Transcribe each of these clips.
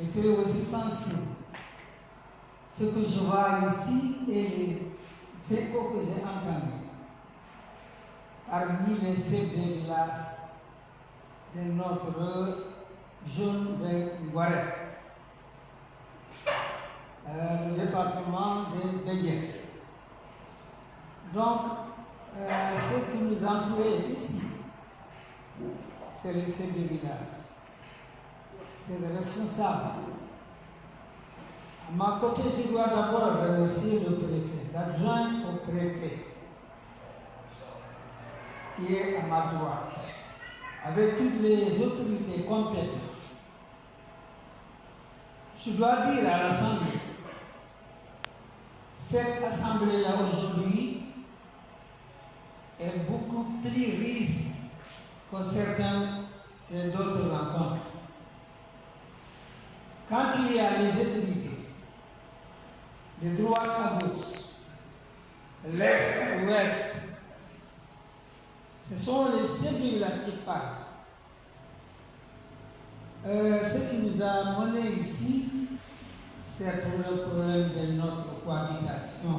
était aussi sensible. Ce que je vois ici et les échos que j'ai entendus parmi les chefs de village de notre zone de Ngouaré, le département de Bédié. Donc, ce qui nous entourait ici, c'est les chefs de village, c'est les responsables. À ma côté, je dois d'abord remercier le préfet, l'adjoint au préfet, qui est à ma droite, avec toutes les autorités compétentes. Je dois dire à l'Assemblée, cette Assemblée-là aujourd'hui est beaucoup plus riche que certaines d'autres rencontres. Quand il y a les autorités, de droite à gauche, l'est à l'ouest, ce sont les chefs de village qui parlent. Ce qui nous a menés ici, c'est pour le problème de notre cohabitation.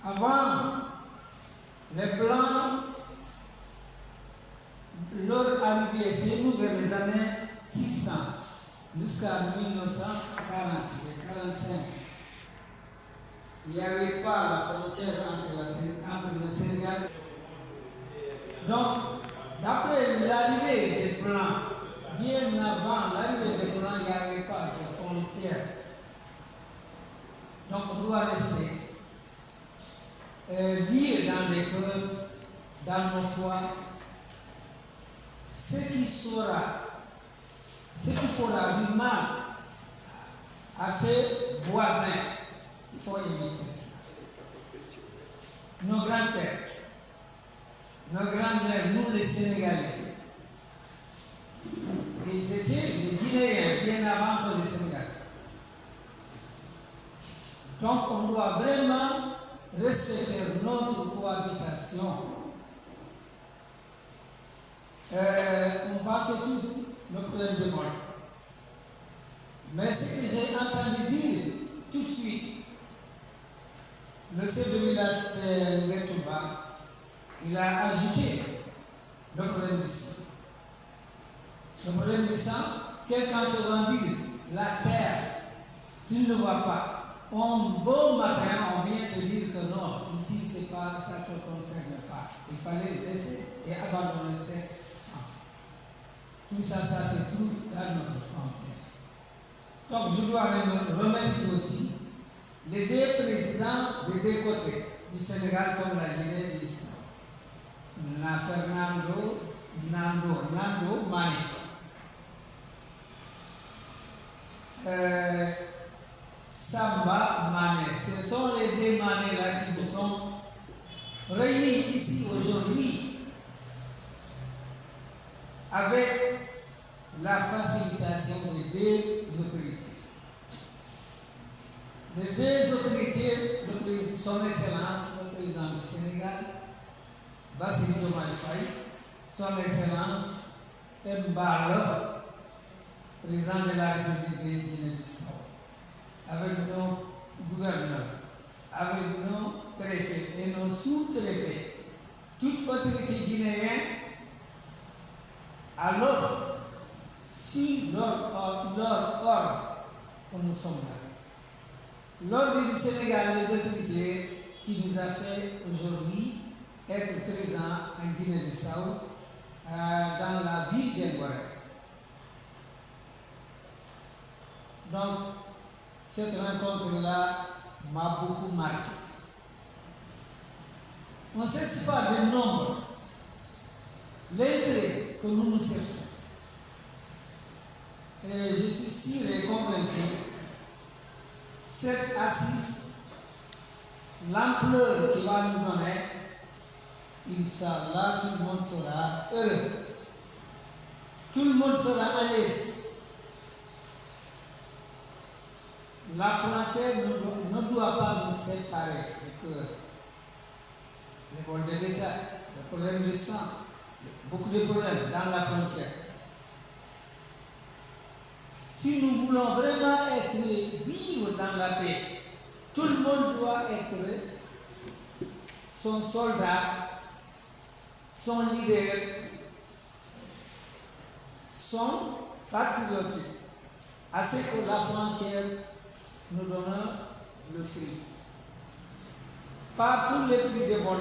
Avant, les Blancs, leur arrivée chez nous vers les années 600 jusqu'à 1940 et 45, il n'y avait pas la frontière entre le Sénégal. Donc, d'après l'arrivée des Blancs, bien avant l'arrivée des Blancs, il n'y avait pas de frontière. Donc, on doit rester liés dans les cœurs, dans nos foi. Ce qui fera du mal à tes voisins, il faut éviter ça. Nos grands-pères, nos grands-mères, nous les Sénégalais, ils étaient les Guinéens bien avant que les Sénégalais. Donc on doit vraiment respecter notre cohabitation. On pensait toujours le problème de vol. Mais ce que j'ai entendu dire tout de suite, le chef de village de Ngétouba, il a ajouté le problème du sang. Le problème du sang, quelqu'un te va dire, la terre, tu ne le vois pas. Un beau matin, on vient te dire que non, ici c'est pas, ça ne te concerne pas. Il fallait le laisser et abandonner ce sang. Tout ça, ça se trouve dans notre frontière. Donc je dois remercier aussi les deux présidents des deux côtés du Sénégal comme la Guinée du Bissau. Nando Mané. Samba Mané. Ce sont les deux Mané là qui nous sont réunis ici aujourd'hui avec la facilitation des deux autorités. Les deux autorités, son Excellence, le président du Sénégal, Bassirou Diomaye Faye, son Excellence Embalo, président de la République de Guinée-Bissau, avec nos gouverneurs, avec nos préfets et nos sous-préfets, toute autorité guinéenne, alors, si leur ordre, comme nous sommes là, l'ordre du Sénégal, les autorités qui nous a fait aujourd'hui être présents en Guinée-Bissau, dans la ville d'Ngouaré. Donc, cette rencontre-là m'a beaucoup marqué. On ne cherche pas de nombre, l'intérêt que nous nous cherchons. Et je suis sûr et convaincu, cette assise, l'ampleur qu'il va nous donner, Inch'Allah, tout le monde sera heureux. Tout le monde sera à l'aise. La frontière ne doit pas nous séparer du cœur. Le vol de l'État, le problème du sang, beaucoup de problèmes dans la frontière. Si nous voulons vraiment vivre dans la paix, tout le monde doit être son soldat, son leader, son patriote, à ce que la frontière nous donne le fruit. Pas tous les fruits de vol.